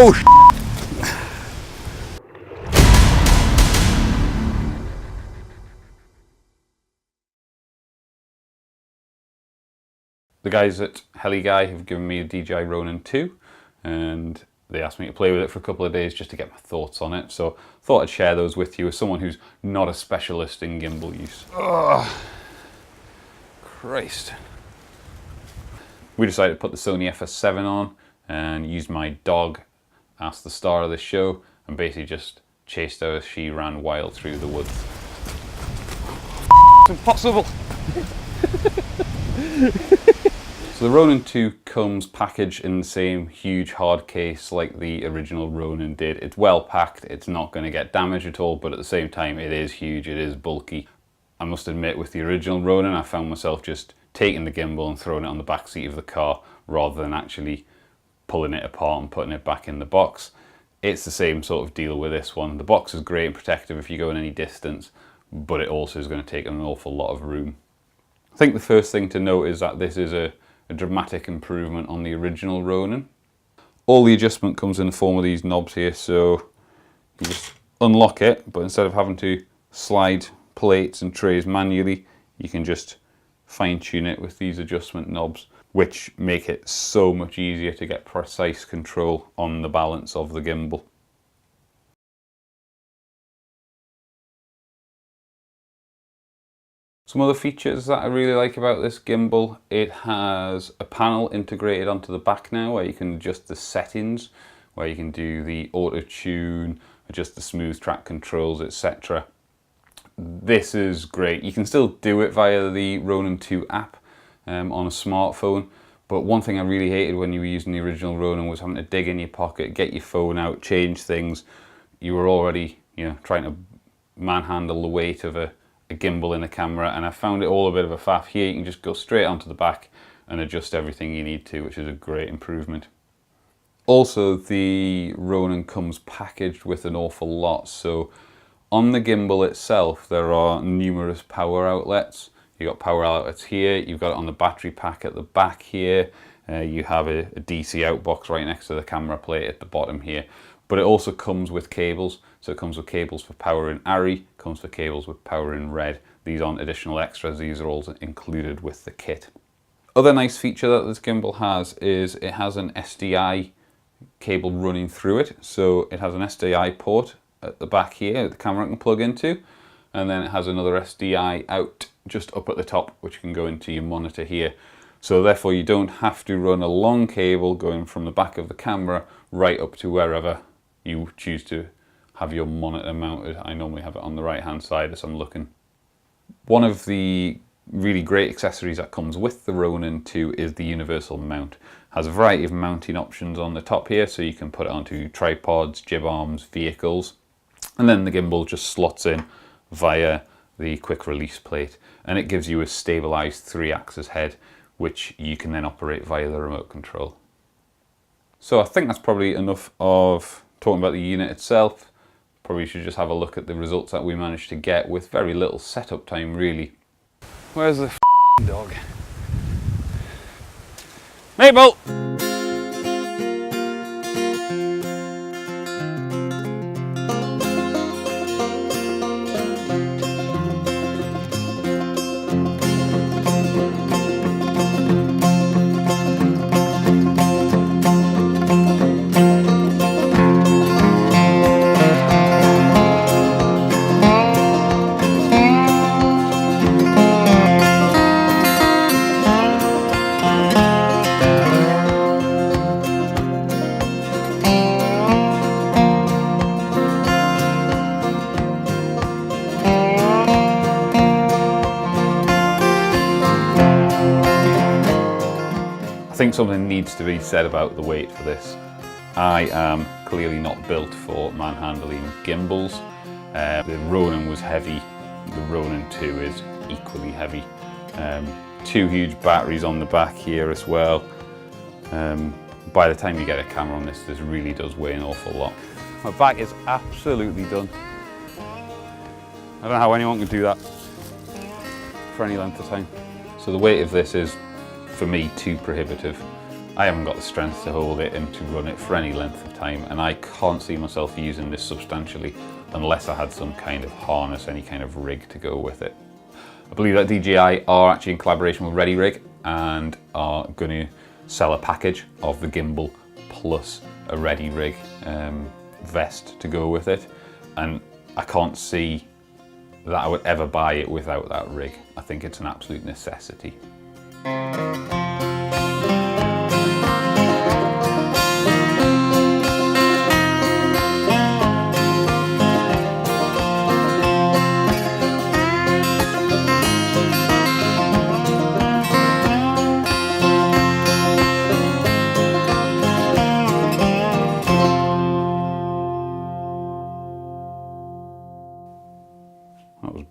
Oh, the guys at Heliguy have given me a DJI Ronin 2 and they asked me to play with it for a couple of days just to get my thoughts on it. So thought I'd share those with you as someone who's not a specialist in gimbal use. Oh, Christ. We decided to put the Sony FS7 on and used my dog as the star of the show and basically just chased her as she ran wild through the woods. It's impossible! So the Ronin 2 comes packaged in the same huge hard case like the original Ronin did. It's well packed, it's not going to get damaged at all, but at the same time it is huge, it is bulky. I must admit, with the original Ronin I found myself just taking the gimbal and throwing it on the back seat of the car rather than actually pulling it apart and putting it back in the box. It's the same sort of deal with this one. The box is great and protective if you go in any distance, but it also is going to take an awful lot of room. I think the first thing to note is that this is a dramatic improvement on the original Ronin. All the adjustment comes in the form of these knobs here, so you just unlock it, but instead of having to slide plates and trays manually, you can just fine-tune it with these adjustment knobs, which make it so much easier to get precise control on the balance of the gimbal. Some other features that I really like about this gimbal: it has a panel integrated onto the back now where you can adjust the settings, where you can do the auto tune, adjust the smooth track controls, etc. This is great. You can still do it via the Ronin 2 app on a smartphone, but one thing I really hated when you were using the original Ronin was having to dig in your pocket, get your phone out, change things. You were already, trying to manhandle the weight of a gimbal in a camera, and I found it all a bit of a faff. Here you can just go straight onto the back and adjust everything you need to, which is a great improvement. Also, the Ronin comes packaged with an awful lot. So on the gimbal itself there are numerous power outlets. You've got power outlets here, you've got it on the battery pack at the back here, you have a DC outbox right next to the camera plate at the bottom here. But it also comes with cables, so it comes with cables for power in ARRI, comes with cables with power in RED. These aren't additional extras, these are all included with the kit. Other nice feature that this gimbal has is it has an SDI cable running through it. So it has an SDI port at the back here that the camera can plug into, and then it has another SDI out just up at the top which can go into your monitor here. So therefore you don't have to run a long cable going from the back of the camera right up to wherever you choose to have your monitor mounted. I normally have it on the right hand side as I'm looking. One of the really great accessories that comes with the Ronin 2 is the universal mount. It has a variety of mounting options on the top here, so you can put it onto tripods, jib arms, vehicles, and then the gimbal just slots in via the quick release plate, and it gives you a stabilized 3-axis head which you can then operate via the remote control. So I think that's probably enough of talking about the unit itself. Probably should just have a look at the results that we managed to get with very little setup time, really. Where's the dog? Mabel! I think something needs to be said about the weight for this. I am clearly not built for manhandling gimbals. The Ronin was heavy, the Ronin 2 is equally heavy. 2 huge batteries on the back here as well. By the time you get a camera on this really does weigh an awful lot. My back is absolutely done. I don't know how anyone can do that for any length of time. So the weight of this is, for me, too prohibitive. I haven't got the strength to hold it and to run it for any length of time, and I can't see myself using this substantially unless I had some kind of harness, any kind of rig to go with it. I believe that DJI are actually in collaboration with ReadyRig and are going to sell a package of the gimbal plus a ReadyRig vest to go with it, and I can't see that I would ever buy it without that rig. I think it's an absolute necessity. That was